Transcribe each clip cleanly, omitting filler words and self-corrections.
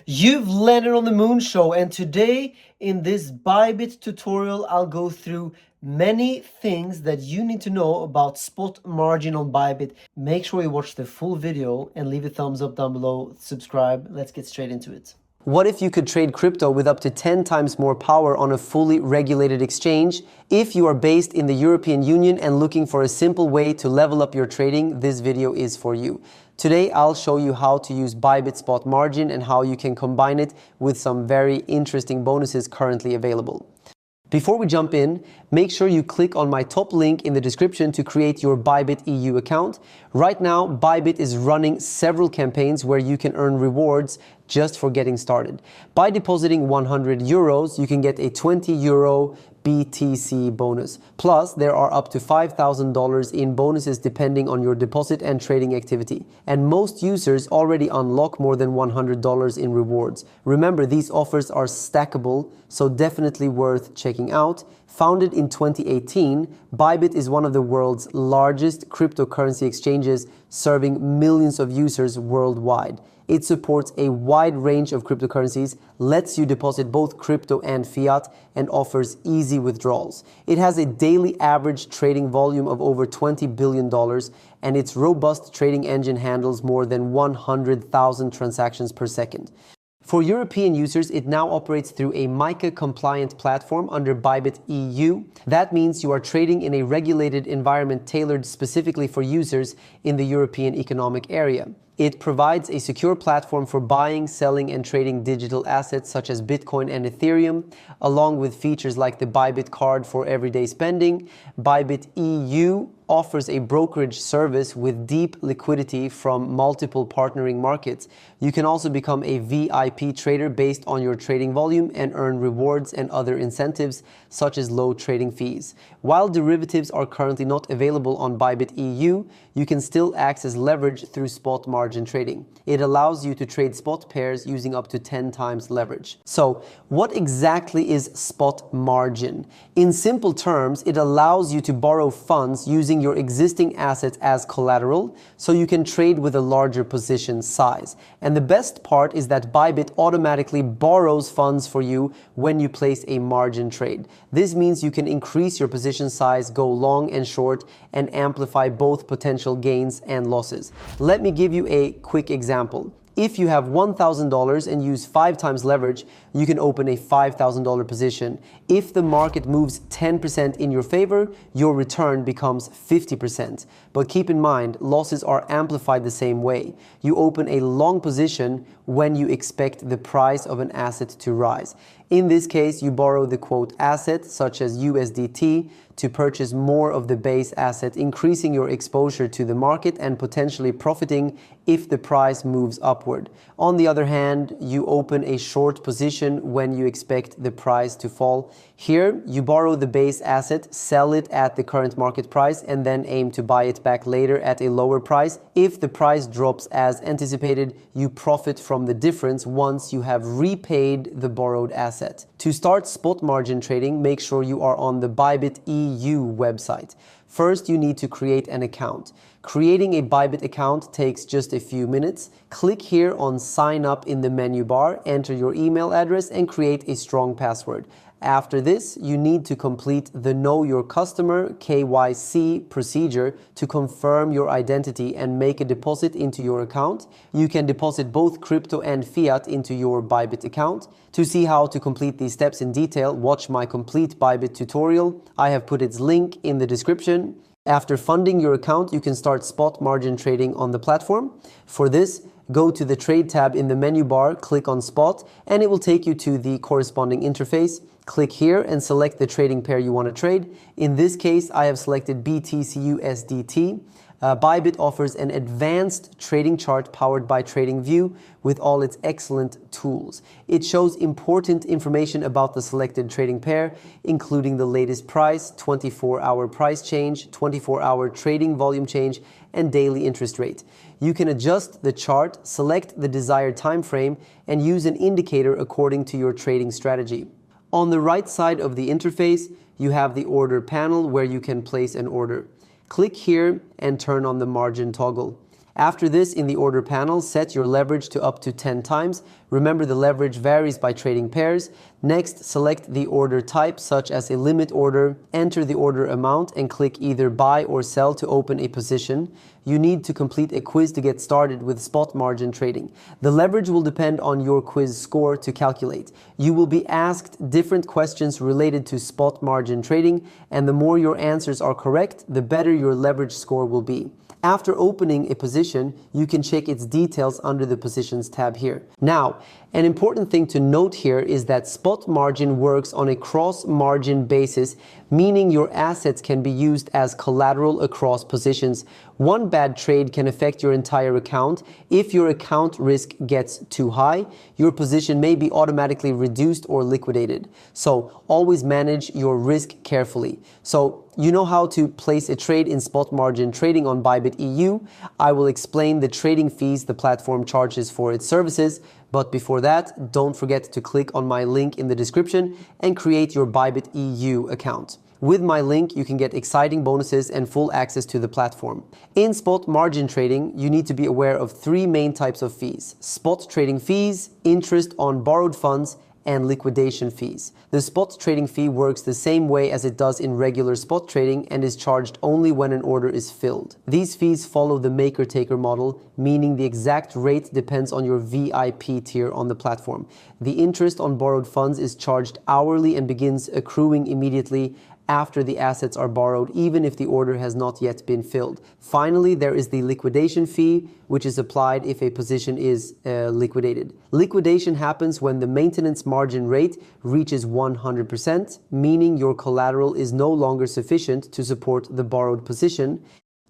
You've landed on the Moon Show, and today in this Bybit tutorial, I'll go through many things that you need to know about spot margin on Bybit. Make sure you watch the full video and leave a thumbs up down below, subscribe. Let's get straight into it. What if you could trade crypto with up to 10 times more power on a fully regulated exchange? If you are based in the European Union and looking for a simple way to level up your trading, this video is for you. Today, I'll show you how to use Bybit Spot Margin and how you can combine it with some very interesting bonuses currently available. Before we jump in, make sure you click on my top link in the description to create your Bybit EU account. Right now, Bybit is running several campaigns where you can earn rewards just for getting started. By depositing 100 euros, you can get a 20 euro BTC bonus. Plus, there are up to $5,000 in bonuses depending on your deposit and trading activity. And most users already unlock more than $100 in rewards. Remember, these offers are stackable, so definitely worth checking out. Founded in 2018, Bybit is one of the world's largest cryptocurrency exchanges, serving millions of users worldwide. It supports a wide range of cryptocurrencies, lets you deposit both crypto and fiat, and offers easy withdrawals. It has a daily average trading volume of over $20 billion, and its robust trading engine handles more than 100,000 transactions per second. For European users, it now operates through a MiCA-compliant platform under Bybit EU. That means you are trading in a regulated environment tailored specifically for users in the European Economic Area. It provides a secure platform for buying, selling, and trading digital assets such as Bitcoin and Ethereum, along with features like the Bybit card for everyday spending. Bybit EU offers a brokerage service with deep liquidity from multiple partnering markets. You can also become a VIP trader based on your trading volume and earn rewards and other incentives, such as low trading fees. While derivatives are currently not available on Bybit EU, you can still access leverage through spot margin trading. It allows you to trade spot pairs using up to 10 times leverage. So, what exactly is spot margin? In simple terms, it allows you to borrow funds using your existing assets as collateral, so you can trade with a larger position size. And the best part is that Bybit automatically borrows funds for you when you place a margin trade. This means you can increase your position size, go long and short, and amplify both potential gains and losses. Let me give you a quick example. If you have $1,000 and use 5 times leverage, you can open a $5,000 position. If the market moves 10% in your favor, your return becomes 50%. But keep in mind, losses are amplified the same way. You open a long position when you expect the price of an asset to rise. In this case, you borrow the quote asset, such as USDT, to purchase more of the base asset, increasing your exposure to the market and potentially profiting if the price moves upward. On the other hand, you open a short position when you expect the price to fall. Here, you borrow the base asset, sell it at the current market price, and then aim to buy it back later at a lower price. If the price drops as anticipated, you profit from the difference once you have repaid the borrowed asset. To start spot margin trading, make sure you are on the Bybit EU website. First, you need to create an account. Creating a Bybit account takes just a few minutes. Click here on Sign Up in the menu bar, enter your email address, and create a strong password. After this, you need to complete the Know Your Customer KYC procedure to confirm your identity and make a deposit into your account. You can deposit both crypto and fiat into your Bybit account. To see how to complete these steps in detail, watch my complete Bybit tutorial. I have put its link in the description. After funding your account, you can start spot margin trading on the platform. For this, go to the Trade tab in the menu bar, click on Spot, and it will take you to the corresponding interface. Click here and select the trading pair you want to trade. In this case, I have selected BTCUSDT. Bybit offers an advanced trading chart powered by TradingView with all its excellent tools. It shows important information about the selected trading pair, including the latest price, 24-hour price change, 24-hour trading volume change, and daily interest rate. You can adjust the chart, select the desired time frame, and use an indicator according to your trading strategy. On the right side of the interface, you have the order panel where you can place an order. Click here and turn on the margin toggle. After this, in the order panel, set your leverage to up to 10 times. Remember, the leverage varies by trading pairs. Next, select the order type, such as a limit order, enter the order amount, and click either buy or sell to open a position. You need to complete a quiz to get started with spot margin trading. The leverage will depend on your quiz score to calculate. You will be asked different questions related to spot margin trading, and the more your answers are correct, the better your leverage score will be. After opening a position, you can check its details under the Positions tab here. Now, an important thing to note here is that spot margin works on a cross-margin basis, meaning your assets can be used as collateral across positions. One bad trade can affect your entire account. If your account risk gets too high, your position may be automatically reduced or liquidated. So always manage your risk carefully. So you know how to place a trade in spot margin trading on Bybit EU. I will explain the trading fees the platform charges for its services. But before that, don't forget to click on my link in the description and create your Bybit EU account. With my link, you can get exciting bonuses and full access to the platform. In spot margin trading, you need to be aware of three main types of fees: spot trading fees, interest on borrowed funds, and liquidation fees. The spot trading fee works the same way as it does in regular spot trading and is charged only when an order is filled. These fees follow the maker-taker model, meaning the exact rate depends on your VIP tier on the platform. The interest on borrowed funds is charged hourly and begins accruing immediately after the assets are borrowed, even if the order has not yet been filled. Finally, there is the liquidation fee, which is applied if a position is liquidated. Liquidation happens when the maintenance margin rate reaches 100%, meaning your collateral is no longer sufficient to support the borrowed position.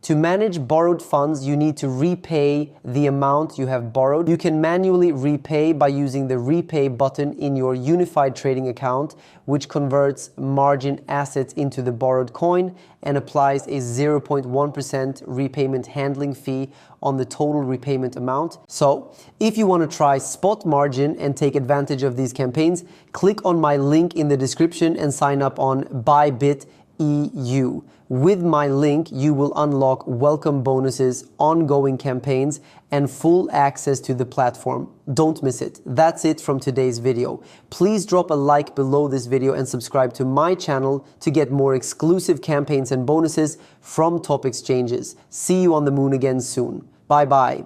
To manage borrowed funds, you need to repay the amount you have borrowed. You can manually repay by using the repay button in your unified trading account, which converts margin assets into the borrowed coin and applies a 0.1% repayment handling fee on the total repayment amount. So if you want to try spot margin and take advantage of these campaigns, click on my link in the description and sign up on Bybit EU. With my link, you will unlock welcome bonuses, ongoing campaigns, and full access to the platform. Don't miss it. That's it from today's video. Please drop a like below this video and subscribe to my channel to get more exclusive campaigns and bonuses from top exchanges. See you on the moon again soon. Bye bye.